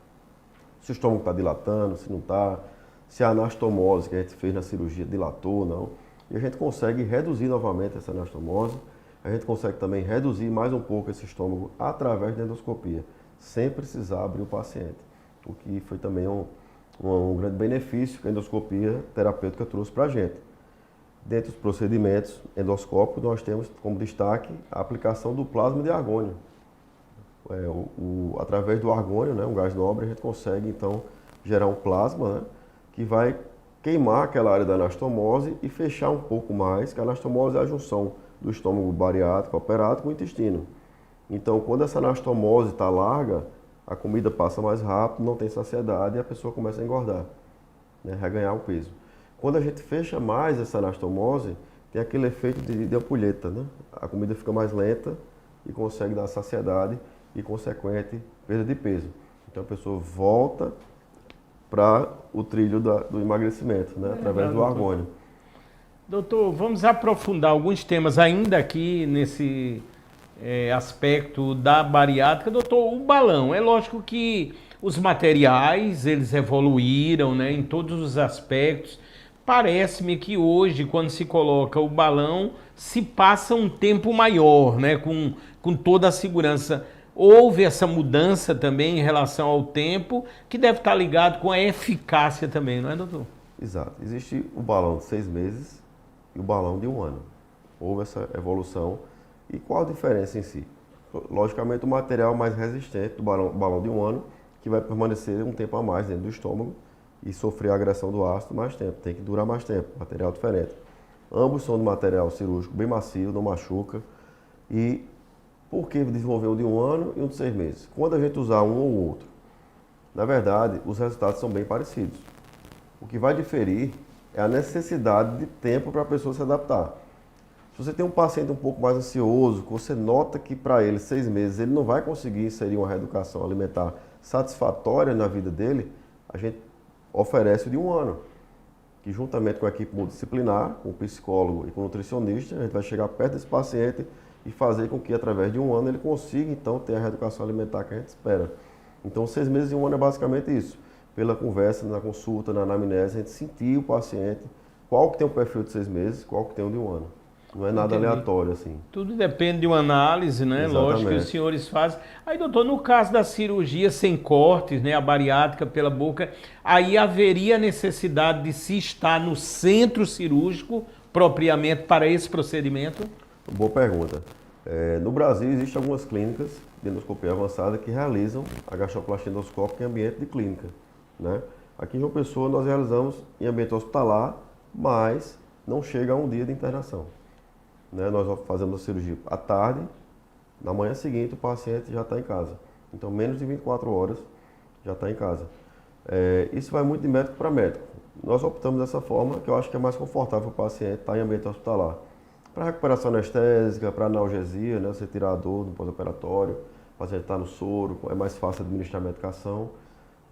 Se o estômago está dilatando, se não está, se a anastomose que a gente fez na cirurgia dilatou ou não. E a gente consegue reduzir novamente essa anastomose, a gente consegue também reduzir mais um pouco esse estômago através da endoscopia, sem precisar abrir o paciente. O que foi também um grande benefício que a endoscopia terapêutica trouxe para a gente. Dentre os procedimentos endoscópicos, nós temos como destaque a aplicação do plasma de argônio. Através do argônio, né, um gás nobre, a gente consegue então gerar um plasma, né, que vai queimar aquela área da anastomose e fechar um pouco mais, que a anastomose é a junção do estômago bariátrico operado com o intestino. Então, quando essa anastomose está larga, a comida passa mais rápido, não tem saciedade e a pessoa começa a engordar, né, reganhar o peso. Quando a gente fecha mais essa anastomose, tem aquele efeito de ampulheta, né? A comida fica mais lenta e consegue dar saciedade e consequente perda de peso. Então a pessoa volta para o trilho do emagrecimento, né? Através do argônio. Doutor, vamos aprofundar alguns temas ainda aqui nesse aspecto da bariátrica. Doutor, o balão, é lógico que os materiais, eles evoluíram, né, em todos os aspectos. Parece-me que hoje, quando se coloca o balão, se passa um tempo maior, né, com toda a segurança. Houve essa mudança também em relação ao tempo, que deve estar ligado com a eficácia também, não é, doutor? Exato. Existe o balão de 6 meses e o balão de 1 ano. Houve essa evolução. E qual a diferença em si? Logicamente, o material mais resistente do balão de 1 ano, que vai permanecer um tempo a mais dentro do estômago e sofrer a agressão do ácido mais tempo. Tem que durar mais tempo, material diferente. Ambos são de material cirúrgico bem macio, não machuca. E por que desenvolver um de 1 ano e um de 6 meses? Quando a gente usar um ou outro, na verdade, os resultados são bem parecidos. O que vai diferir é a necessidade de tempo para a pessoa se adaptar. Se você tem um paciente um pouco mais ansioso, que você nota que para ele 6 meses ele não vai conseguir inserir uma reeducação alimentar satisfatória na vida dele, a gente oferece o de 1 ano, que juntamente com a equipe multidisciplinar, com o psicólogo e com o nutricionista, a gente vai chegar perto desse paciente e fazer com que através de 1 ano ele consiga então ter a reeducação alimentar que a gente espera. Então 6 meses e 1 ano é basicamente isso. Pela conversa, na consulta, na anamnese, a gente sentir o paciente, qual que tem um perfil de 6 meses, qual que tem um de 1 ano. Não é nada aleatório, assim. Tudo depende de uma análise, né? Exatamente. Lógico que os senhores fazem. Aí, doutor, no caso da cirurgia sem cortes, né? A bariátrica pela boca, aí haveria necessidade de se estar no centro cirúrgico propriamente para esse procedimento? Boa pergunta. No Brasil, existem algumas clínicas de endoscopia avançada que realizam a gastroplastia endoscópica em ambiente de clínica, né? Aqui em João Pessoa, nós realizamos em ambiente hospitalar, mas não chega a um dia de internação. Né? Nós fazemos a cirurgia à tarde, na manhã seguinte o paciente já está em casa. Então, menos de 24 horas já está em casa. Isso vai muito de médico para médico. Nós optamos dessa forma, que eu acho que é mais confortável para o paciente estar em ambiente hospitalar. Para recuperação anestésica, para analgesia, né? Você tirar a dor no pós-operatório, o paciente está no soro, é mais fácil administrar a medicação.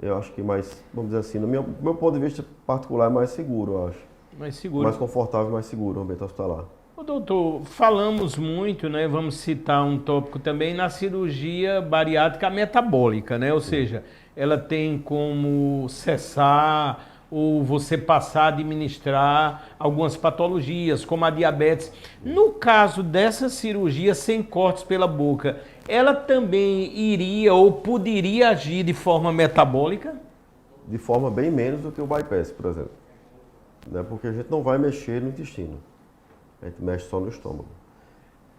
Eu acho que mais, vamos dizer assim, no meu ponto de vista particular, é mais seguro, eu acho. Mais seguro. Mais confortável e mais seguro o ambiente hospitalar. Ô, doutor, falamos muito, né? Vamos citar um tópico também na cirurgia bariátrica metabólica, né? Ou seja, ela tem como cessar ou você passar a administrar algumas patologias, como a diabetes. No caso dessa cirurgia sem cortes pela boca, ela também iria ou poderia agir de forma metabólica? De forma bem menos do que o bypass, por exemplo. Né? Porque a gente não vai mexer no intestino. A gente mexe só no estômago.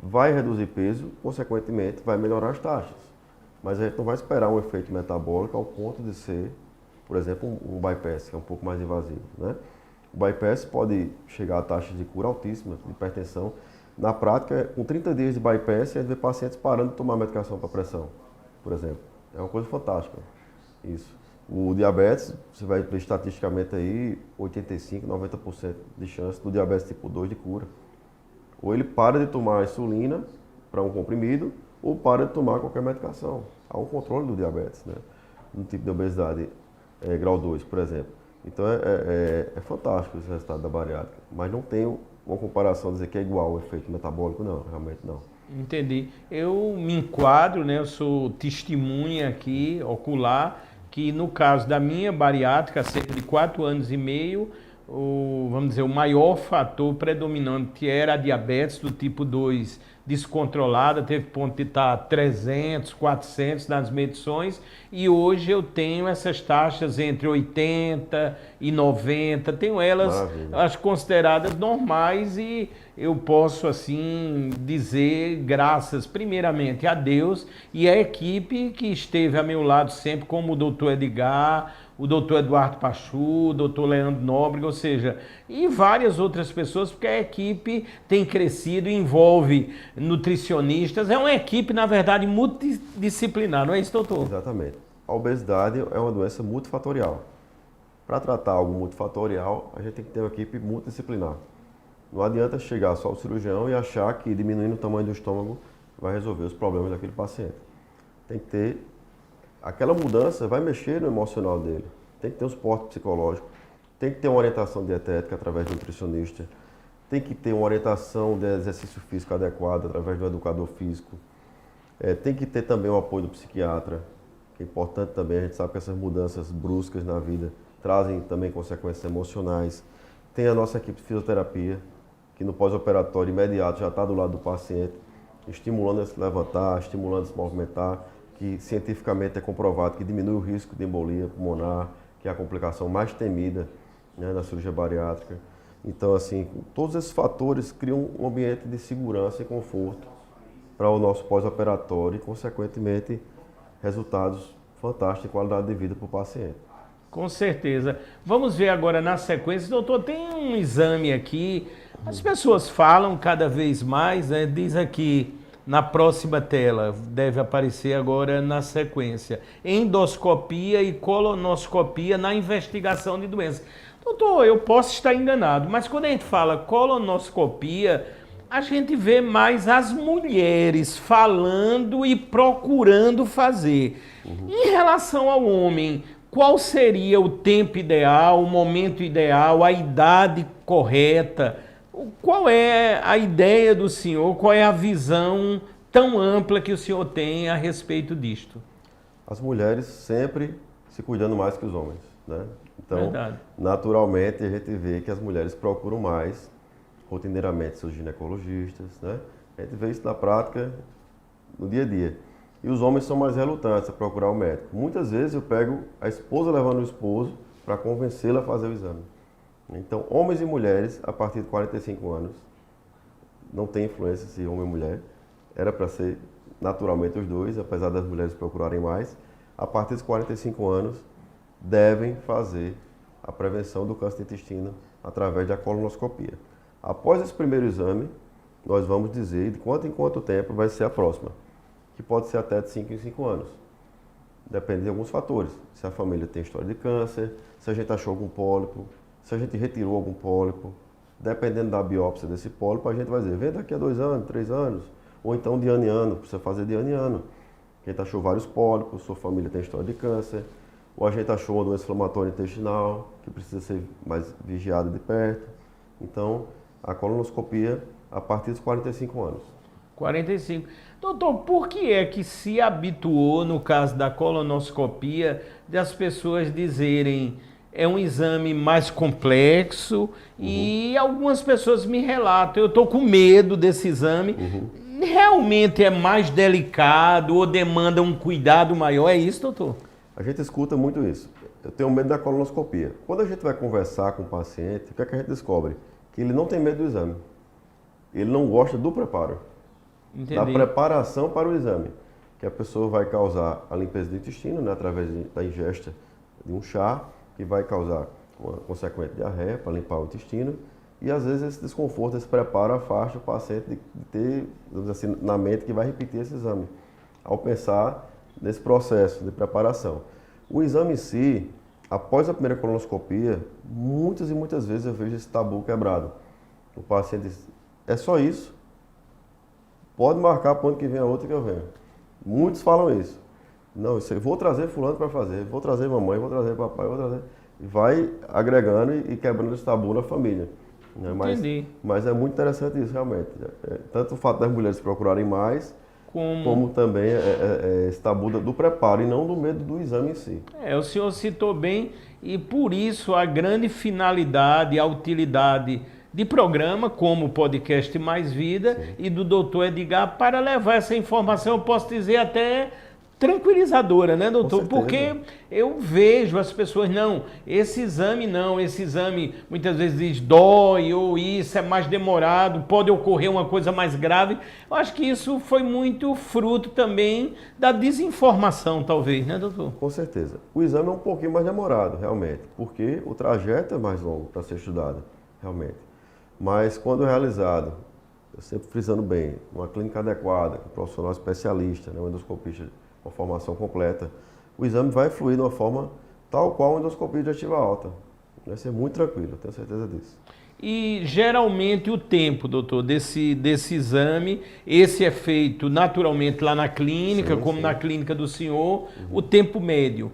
Vai reduzir peso, consequentemente vai melhorar as taxas. Mas a gente não vai esperar um efeito metabólico ao ponto de ser, por exemplo, um bypass, que é um pouco mais invasivo, né? O bypass pode chegar a taxas de cura altíssimas, de hipertensão. Na prática, com 30 dias de bypass, a gente vê pacientes parando de tomar medicação para pressão, por exemplo. É uma coisa fantástica, isso. O diabetes, você vai ver estatisticamente aí 85%, 90% de chance do diabetes tipo 2 de cura. Ou ele para de tomar insulina para um comprimido, ou para de tomar qualquer medicação. Há um controle do diabetes, né? No tipo de obesidade grau 2, por exemplo. Então é fantástico esse resultado da bariátrica, mas não tem uma comparação, dizer que é igual ao efeito metabólico, não, realmente não. Entendi. Eu me enquadro, né? Eu sou testemunha aqui, ocular, que no caso da minha bariátrica, há cerca de 4 anos e meio, vamos dizer, o maior fator predominante era a diabetes do tipo 2 descontrolada, teve ponto de estar 300, 400 nas medições, e hoje eu tenho essas taxas entre 80 e 90, tenho elas as consideradas normais, e eu posso assim dizer graças primeiramente a Deus e a equipe que esteve a meu lado sempre, como o doutor Edgar, o doutor Eduardo Pachu, o doutor Leandro Nóbrega, ou seja, e várias outras pessoas, porque a equipe tem crescido, envolve nutricionistas, é uma equipe, na verdade, multidisciplinar, não é isso, doutor? Exatamente. A obesidade é uma doença multifatorial. Para tratar algo multifatorial, a gente tem que ter uma equipe multidisciplinar. Não adianta chegar só ao cirurgião e achar que diminuindo o tamanho do estômago vai resolver os problemas daquele paciente. Tem que ter, aquela mudança vai mexer no emocional dele. Tem que ter um suporte psicológico, tem que ter uma orientação dietética através do nutricionista, tem que ter uma orientação de exercício físico adequado através do educador físico, tem que ter também o apoio do psiquiatra, que é importante também, a gente sabe que essas mudanças bruscas na vida trazem também consequências emocionais. Tem a nossa equipe de fisioterapia, que no pós-operatório imediato já está do lado do paciente, estimulando a se levantar, estimulando a se movimentar, que cientificamente é comprovado que diminui o risco de embolia pulmonar, que é a complicação mais temida, né, na cirurgia bariátrica. Então, assim, todos esses fatores criam um ambiente de segurança e conforto para o nosso pós-operatório e, consequentemente, resultados fantásticos de qualidade de vida para o paciente. Com certeza. Vamos ver agora na sequência. Doutor, tem um exame aqui, as pessoas falam cada vez mais, né? Diz aqui na próxima tela, deve aparecer agora na sequência, endoscopia e colonoscopia na investigação de doenças. Doutor, eu posso estar enganado, mas quando a gente fala colonoscopia, a gente vê mais as mulheres falando e procurando fazer. Em relação ao homem, qual seria o tempo ideal, o momento ideal, a idade correta? Qual é a ideia do senhor? Qual é a visão tão ampla que o senhor tem a respeito disto? As mulheres sempre se cuidando mais que os homens, né? Então, Verdade. naturalmente, a gente vê que as mulheres procuram mais, rotineiramente, seus ginecologistas, né? A gente vê isso na prática, no dia a dia. E os homens são mais relutantes a procurar o médico. Muitas vezes eu pego a esposa levando o esposo para convencê-la a fazer o exame. Então, homens e mulheres, a partir de 45 anos, não tem influência se homem ou mulher. Era para ser naturalmente os dois, apesar das mulheres procurarem mais. A partir dos 45 anos, devem fazer a prevenção do câncer de intestino através da colonoscopia. Após esse primeiro exame, nós vamos dizer de quanto em quanto tempo vai ser a próxima, que pode ser até de 5 em 5 anos. Depende de alguns fatores. Se a família tem história de câncer, se a gente achou algum pólipo, se a gente retirou algum pólipo. Dependendo da biópsia desse pólipo, a gente vai dizer, vem daqui a 2 anos, 3 anos, ou então de ano em ano, precisa fazer de ano em ano. A gente achou vários pólipos, sua família tem história de câncer, ou a gente achou uma doença inflamatória intestinal, que precisa ser mais vigiada de perto. Então, a colonoscopia a partir dos 45 anos. 45. Doutor, por que é que se habituou, no caso da colonoscopia, de as pessoas dizerem é um exame mais complexo e algumas pessoas me relatam, eu estou com medo desse exame, realmente é mais delicado ou demanda um cuidado maior, é isso, doutor? A gente escuta muito isso. Eu tenho medo da colonoscopia. Quando a gente vai conversar com o paciente, o que é que a gente descobre? Que ele não tem medo do exame. Ele não gosta do preparo. Entendi. Da preparação para o exame. Que a pessoa vai causar a limpeza do intestino, né, através da ingesta de um chá, que vai causar uma consequente diarreia para limpar o intestino. E às vezes esse desconforto, esse preparo afasta o paciente de ter, digamos assim, na mente que vai repetir esse exame. Ao pensar nesse processo de preparação. O exame em si, após a primeira colonoscopia, muitas e muitas vezes eu vejo esse tabu quebrado. O paciente diz, é só isso? Pode marcar para o ano que vem a outra que eu venho. Muitos falam isso. Não, eu vou trazer fulano para fazer, vou trazer mamãe, vou trazer papai, vou trazer... E vai agregando e quebrando esse tabu na família. Né? Entendi. Mas é muito interessante isso, realmente. Tanto o fato das mulheres procurarem mais, como também esse tabu do preparo e não do medo do exame em si. O senhor citou bem e por isso a grande finalidade, a utilidade de programa como o podcast Mais Vida. Sim. E do doutor Edgar para levar essa informação, eu posso dizer até tranquilizadora, né, doutor? Com certeza. Porque eu vejo as pessoas, não, esse exame muitas vezes diz dói, ou isso é mais demorado, pode ocorrer uma coisa mais grave. Eu acho que isso foi muito fruto também da desinformação, talvez, né, doutor? Com certeza. O exame é um pouquinho mais demorado, realmente, porque o trajeto é mais longo para ser estudado, realmente. Mas quando realizado, eu sempre frisando bem, uma clínica adequada, com um profissional especialista, né, um endoscopista com formação completa, o exame vai fluir de uma forma tal qual a endoscopia digestiva alta. Vai ser muito tranquilo, eu tenho certeza disso. E geralmente o tempo, doutor, desse exame, esse é feito naturalmente lá na clínica, Sim, como sim. na clínica do senhor, o tempo médio.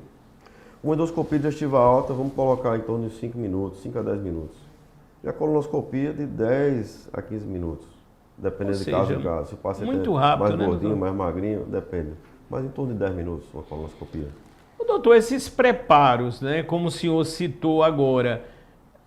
Uma endoscopia digestiva alta, vamos colocar em torno de 5 minutos, 5 a 10 minutos. E a colonoscopia de 10 a 15 minutos, dependendo Ou de caso seja, em caso. Se o paciente muito é rápido, mais né, gordinho, doutor? mais magrinho, depende. Mas em torno de 10 minutos uma colonoscopia. Ô, doutor, esses preparos, né, como o senhor citou agora,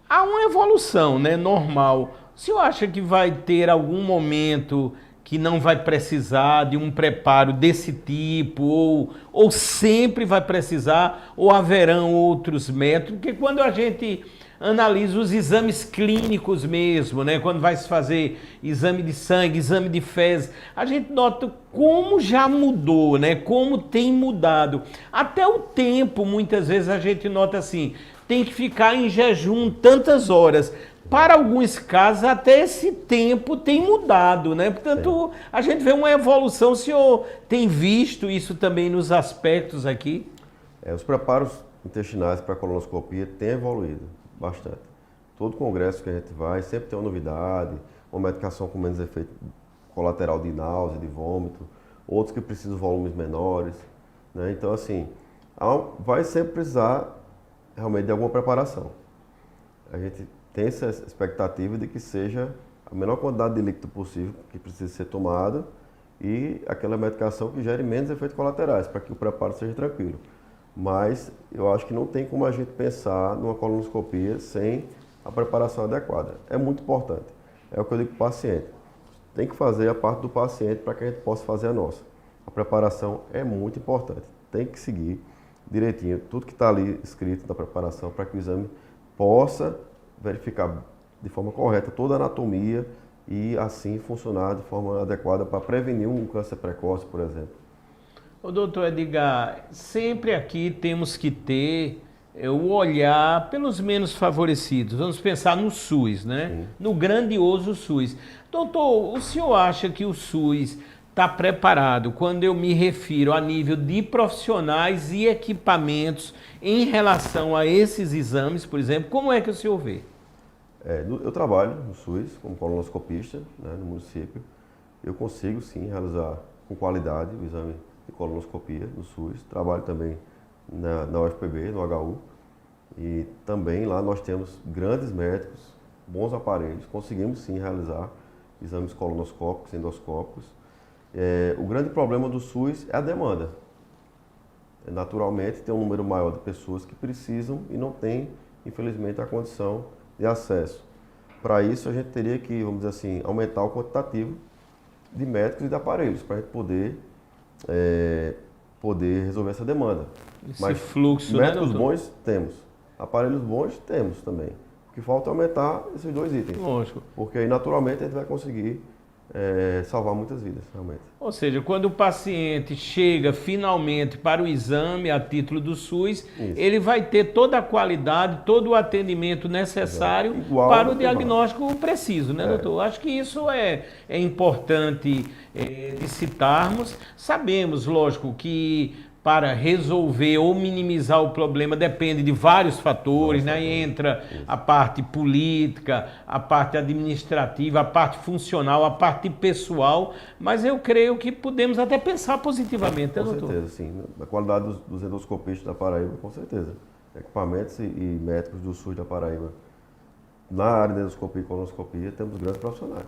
há uma evolução, né, normal. O senhor acha que vai ter algum momento que não vai precisar de um preparo desse tipo, ou sempre vai precisar, ou haverão outros métodos? Porque quando a gente analisa os exames clínicos mesmo, né, quando vai se fazer exame de sangue, exame de fezes, a gente nota como já mudou, né, como tem mudado. Até o tempo, muitas vezes a gente nota assim, tem que ficar em jejum tantas horas. Para alguns casos, até esse tempo tem mudado, né? Portanto, a gente vê uma evolução. O senhor tem visto isso também nos aspectos aqui? Os preparos intestinais para a colonoscopia têm evoluído bastante. Todo congresso que a gente vai sempre tem uma novidade, uma medicação com menos efeito colateral de náusea, de vômito, outros que precisam de volumes menores, né? Então, assim, vai sempre precisar realmente de alguma preparação. A gente tem essa expectativa de que seja a menor quantidade de líquido possível que precisa ser tomada e aquela medicação que gere menos efeitos colaterais, para que o preparo seja tranquilo. Mas eu acho que não tem como a gente pensar numa colonoscopia sem a preparação adequada. É muito importante. É o que eu digo para o paciente. Tem que fazer a parte do paciente para que a gente possa fazer a nossa. A preparação é muito importante. Tem que seguir direitinho tudo que está ali escrito na preparação para que o exame possa verificar de forma correta toda a anatomia e assim funcionar de forma adequada para prevenir um câncer precoce, por exemplo. Ô, doutor Edgar, sempre aqui temos que ter o olhar pelos menos favorecidos. Vamos pensar no SUS, né? Sim. No grandioso SUS. Doutor, o senhor acha que o SUS está preparado quando eu me refiro a nível de profissionais e equipamentos em relação a esses exames, por exemplo? Como é que o senhor vê? Eu trabalho no SUS como colonoscopista, né, no município. Eu consigo sim realizar com qualidade o exame de colonoscopia no SUS. Trabalho também na UFPB, no HU. E também lá nós temos grandes médicos, bons aparelhos. Conseguimos sim realizar exames colonoscópicos, endoscópicos. O grande problema do SUS é a demanda. Naturalmente tem um número maior de pessoas que precisam e não tem, infelizmente, a condição de acesso. Para isso a gente teria que, vamos dizer assim, aumentar o quantitativo de médicos e de aparelhos para a gente poder resolver essa demanda. Esse fluxo, médicos né, bons temos, aparelhos bons temos também. O que falta é aumentar esses dois itens. Lógico. Porque aí naturalmente a gente vai conseguir salvar muitas vidas, realmente. Ou seja, quando o paciente chega finalmente para o exame a título do SUS, ele vai ter toda a qualidade, todo o atendimento necessário para o diagnóstico preciso, né, doutor? Acho que isso é importante de citarmos. Sabemos, lógico, que para resolver ou minimizar o problema depende de vários fatores, né? Entra a parte política, a parte administrativa, a parte funcional, a parte pessoal, mas eu creio que podemos até pensar positivamente, né, doutor? Com certeza, sim. A qualidade dos endoscopistas da Paraíba, com certeza. Equipamentos e médicos do SUS da Paraíba. Na área de endoscopia e colonoscopia, temos grandes profissionais.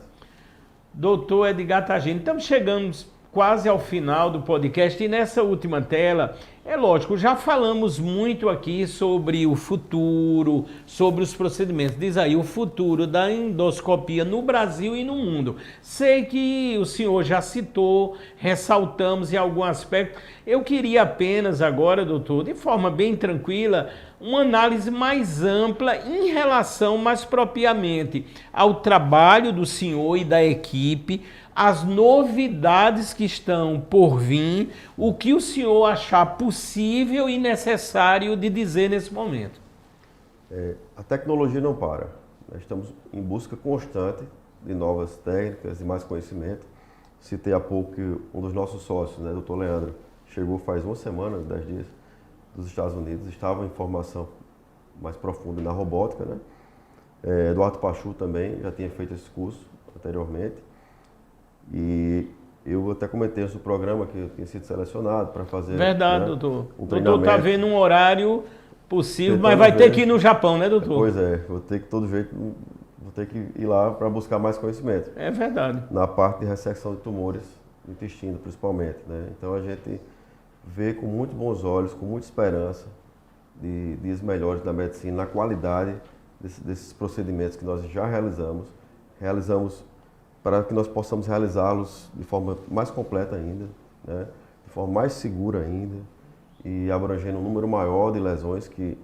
Doutor Edgar Tagini, estamos chegando quase ao final do podcast e nessa última tela, é lógico, já falamos muito aqui sobre o futuro, sobre os procedimentos. Diz aí, o futuro da endoscopia no Brasil e no mundo. Sei que o senhor já citou, ressaltamos em algum aspecto. Eu queria apenas agora, doutor, de forma bem tranquila, uma análise mais ampla em relação mais propriamente ao trabalho do senhor e da equipe, as novidades que estão por vir, o que o senhor achar possível e necessário de dizer nesse momento. A tecnologia não para. Nós estamos em busca constante de novas técnicas e mais conhecimento. Citei há pouco que um dos nossos sócios, né, Dr. Leandro, chegou faz uma semana, 10 dias, dos Estados Unidos, estava em formação mais profunda na robótica, né? Eduardo Pachu também já tinha feito esse curso anteriormente. E eu até comentei no programa que eu tinha sido selecionado para fazer. Verdade, né, doutor. um O doutor está vendo um horário possível, tentando mas vai ter ver. que ir no Japão, né, doutor? Pois é, vou ter que, de todo jeito, vou ter que ir lá para buscar mais conhecimento. É verdade. Na parte de ressecção de tumores do intestino, principalmente, né? Então a gente vê com muito bons olhos, com muita esperança de dias melhores da medicina, na qualidade desses procedimentos que nós já realizamos para que nós possamos realizá-los de forma mais completa ainda, né? De forma mais segura ainda e abrangendo um número maior de lesões que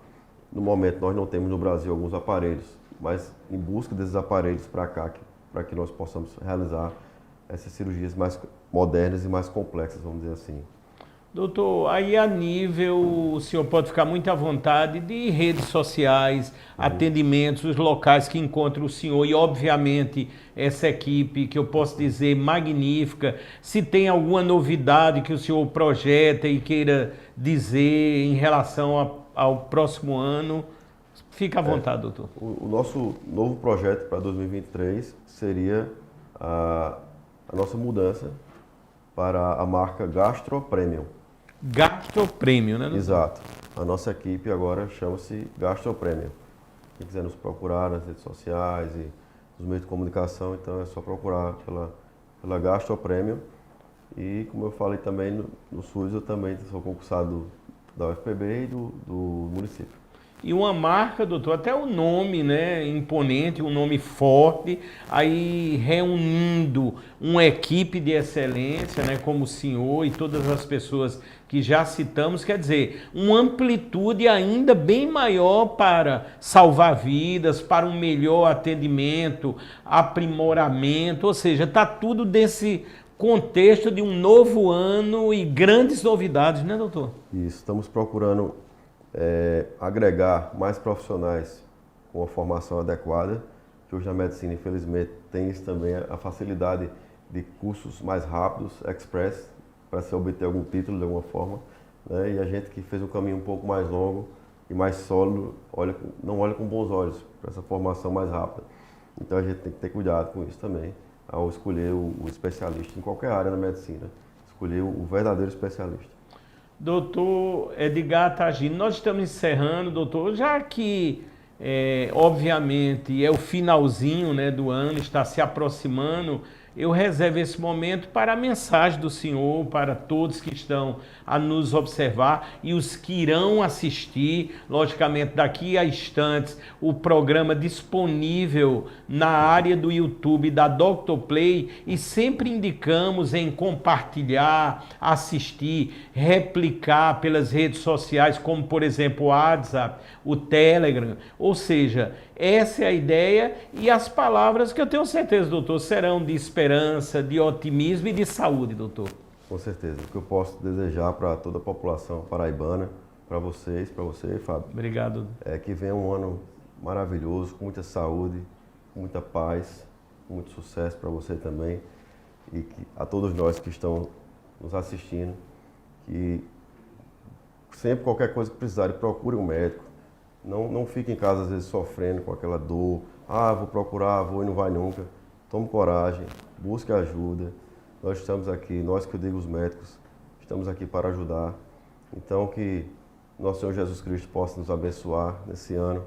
no momento nós não temos no Brasil alguns aparelhos, mas em busca desses aparelhos para cá, para que nós possamos realizar essas cirurgias mais modernas e mais complexas, vamos dizer assim. Doutor, aí a nível, o senhor pode ficar muito à vontade de redes sociais, atendimentos, os locais que encontra o senhor e, obviamente, essa equipe que eu posso dizer magnífica. Se tem alguma novidade que o senhor projeta e queira dizer em relação ao próximo ano, fica à vontade, doutor. O nosso novo projeto para 2023 seria a nossa mudança para a marca Gastro Premium. Gastro Premium, né, doutor? Exato. A nossa equipe agora chama-se Gastro Premium. Quem quiser nos procurar nas redes sociais e nos meios de comunicação, então é só procurar pela Gastro Premium. E como eu falei também no SUS, eu também sou concursado da UFPB e do município. E uma marca, doutor, até o nome, né, imponente, um nome forte, aí reunindo uma equipe de excelência, né, como o senhor e todas as pessoas que já citamos, quer dizer, uma amplitude ainda bem maior para salvar vidas, para um melhor atendimento, aprimoramento, ou seja, está tudo desse contexto de um novo ano e grandes novidades, né, doutor? Isso, estamos procurando agregar mais profissionais com a formação adequada, que hoje na medicina, infelizmente, tem isso também, a facilidade de cursos mais rápidos, express, para se obter algum título de alguma forma, né? E a gente que fez um caminho um pouco mais longo e mais sólido, não olha com bons olhos para essa formação mais rápida. Então a gente tem que ter cuidado com isso também, ao escolher o especialista em qualquer área da medicina, escolher o verdadeiro especialista. Doutor Edgar Tagino, nós estamos encerrando, doutor, já que, obviamente, é o finalzinho, né, do ano, está se aproximando, eu reservo esse momento para a mensagem do senhor, para todos que estão a nos observar e os que irão assistir, logicamente daqui a instantes, o programa disponível na área do YouTube da Dr. Play e sempre indicamos em compartilhar, assistir, replicar pelas redes sociais, como por exemplo o WhatsApp, o Telegram, ou seja, essa é a ideia e as palavras que eu tenho certeza, doutor, serão de esperança, de otimismo e de saúde, doutor. Com certeza. O que eu posso desejar para toda a população paraibana, para você, Fábio. Obrigado. É que venha um ano maravilhoso, com muita saúde, com muita paz, com muito sucesso para você também. E que, a todos nós que estão nos assistindo, que sempre qualquer coisa que precisarem, procure um médico. Não fique em casa, às vezes, sofrendo com aquela dor. Vou procurar, vou e não vai nunca. Tome coragem, busque ajuda. Nós estamos aqui, nós que eu digo os médicos, estamos aqui para ajudar. Então, que nosso Senhor Jesus Cristo possa nos abençoar nesse ano.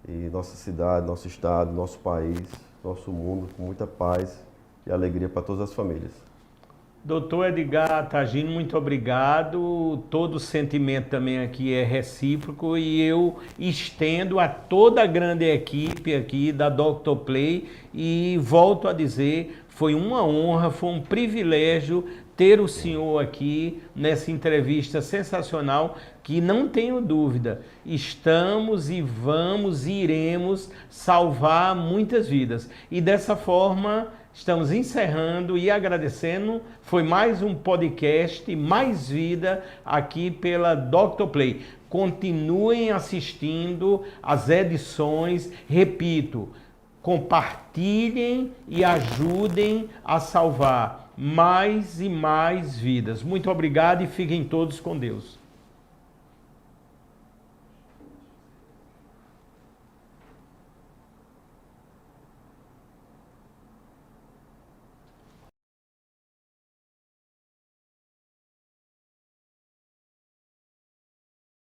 E nossa cidade, nosso estado, nosso país, nosso mundo, com muita paz e alegria para todas as famílias. Doutor Edgar Tagino, muito obrigado. Todo sentimento também aqui é recíproco e eu estendo a toda a grande equipe aqui da Dr. Play e volto a dizer, foi uma honra, foi um privilégio ter o senhor aqui nessa entrevista sensacional que não tenho dúvida, estamos e vamos e iremos salvar muitas vidas. E dessa forma estamos encerrando e agradecendo. Foi mais um podcast, mais vida aqui pela Dr. Play. Continuem assistindo as edições, repito, compartilhem e ajudem a salvar mais e mais vidas. Muito obrigado e fiquem todos com Deus.